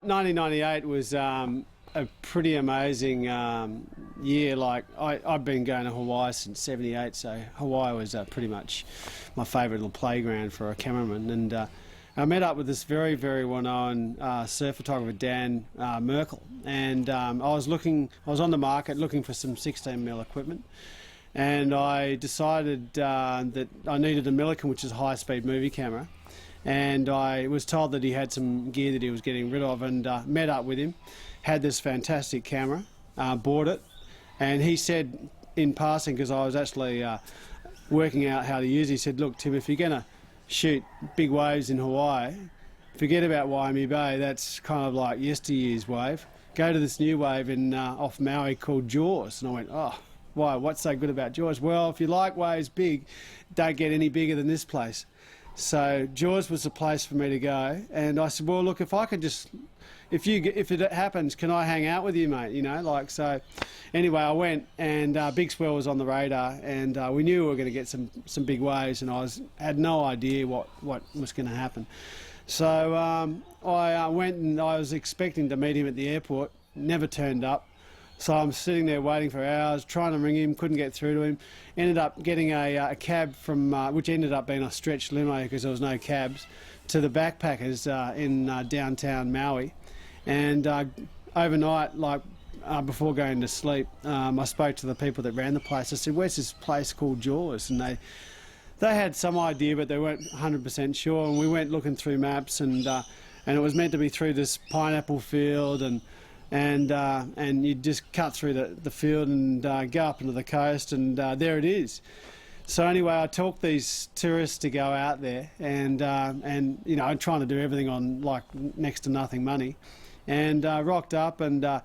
1998 was a pretty amazing year. Like I've been going to Hawaii since '78, so Hawaii was pretty much my favourite little playground for a cameraman. And I met up with this very, very well-known surf photographer, Dan Merkel, and I was on the market looking for some 16mm equipment, and I decided that I needed a Millikan, which is a high-speed movie camera. And I was told that he had some gear that he was getting rid of, and met up with him, had this fantastic camera, bought it, and he said in passing, because I was actually working out how to use it, he said, look Tim, if you're going to shoot big waves in Hawaii, forget about Waimea Bay, that's kind of like yesteryear's wave, go to this new wave off Maui called Jaws. And I went, oh, why, what's so good about Jaws? Well, if you like waves big, don't get any bigger than this place. So Jaws was the place for me to go, and I said, well, look, if I could just, if it happens, can I hang out with you, mate? You know, like, so anyway, I went, and Big Swell was on the radar, and we knew we were going to get some big waves, and had no idea what was going to happen. So I went, and I was expecting to meet him at the airport, never turned up. So I'm sitting there waiting for hours, trying to ring him, couldn't get through to him. Ended up getting a cab from, which ended up being a stretched limo because there was no cabs, to the Backpackers in downtown Maui. And overnight, like before going to sleep, I spoke to the people that ran the place. I said, where's this place called Jaws? And they had some idea, but they weren't 100% sure. And we went looking through maps, and it was meant to be through this pineapple field, and you just cut through the field and go up into the coast, and there it is. So anyway, I talked these tourists to go out there, and you know, I'm trying to do everything on like next to nothing money, and rocked up, and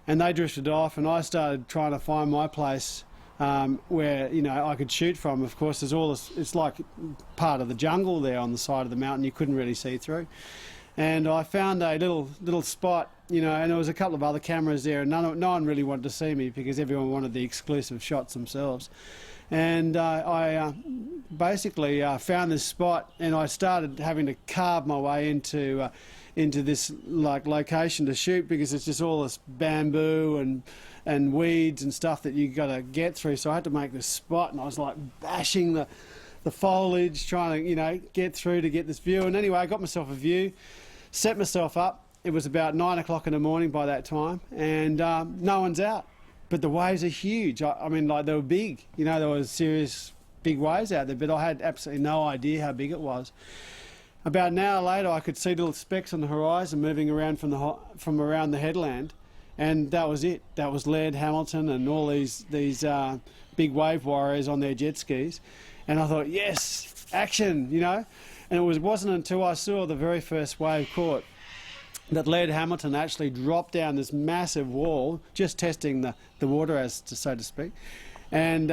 they drifted off, and I started trying to find my place where, you know, I could shoot from. Of course, there's all this, it's like part of the jungle there on the side of the mountain, you couldn't really see through. And I found a little spot, you know, and there was a couple of other cameras there, and no one really wanted to see me because everyone wanted the exclusive shots themselves. And I basically found this spot, and I started having to carve my way into this like location to shoot, because it's just all this bamboo and weeds and stuff that you got to get through. So I had to make this spot, and I was like bashing the foliage, trying to, you know, get through to get this view. And anyway, I got myself a view, set myself up. It was about 9 o'clock in the morning by that time, and no one's out. But the waves are huge. I mean, like, they were big. You know, there was serious big waves out there, but I had absolutely no idea how big it was. About an hour later, I could see little specks on the horizon moving around from around the headland, and that was it. That was Laird Hamilton and all these big wave warriors on their jet skis. And I thought, yes, action, you know. And it wasn't until I saw the very first wave caught that Laird Hamilton actually dropped down this massive wall, just testing the water, so to speak, and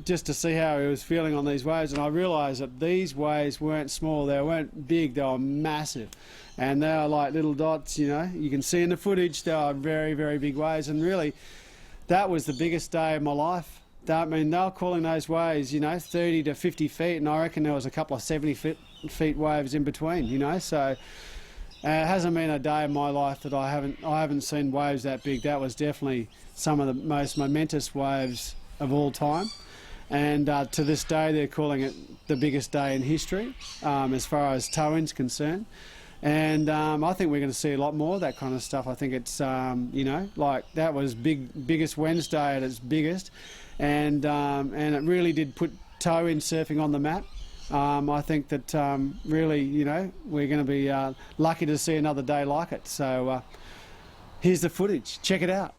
just to see how he was feeling on these waves. And I realised that these waves weren't small, they weren't big, they were massive. And they were like little dots, you know. You can see in the footage they were very, very big waves. And really, that was the biggest day of my life. I mean, they were calling those waves, you know, 30 to 50 feet, and I reckon there was a couple of 70 feet waves in between, you know. So it hasn't been a day of my life that I haven't seen waves that big. That was definitely some of the most momentous waves of all time, and to this day they're calling it the biggest day in history as far as towing's concerned. And I think we're going to see a lot more of that kind of stuff. I think it's, you know, like that was biggest Wednesday at its biggest, and it really did put tow-in surfing on the map. I think that really, you know, we're going to be lucky to see another day like it. So here's the footage. Check it out.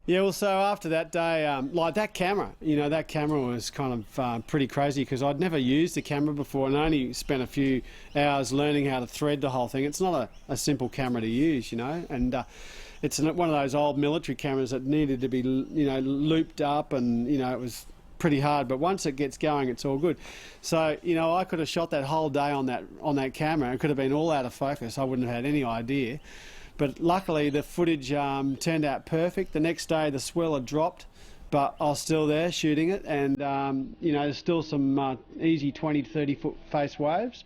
Yeah, well, so after that day, like that camera, that camera was kind of pretty crazy because I'd never used the camera before and only spent a few hours learning how to thread the whole thing. It's not a simple camera to use, and it's one of those old military cameras that needed to be, looped up, and it was pretty hard. But once it gets going, it's all good. So I could have shot that whole day on that camera. It could have been all out of focus. I wouldn't have had any idea. But luckily the footage turned out perfect. The next day the swell had dropped, but I was still there shooting it, and there's still some easy 20 to 30 foot face waves.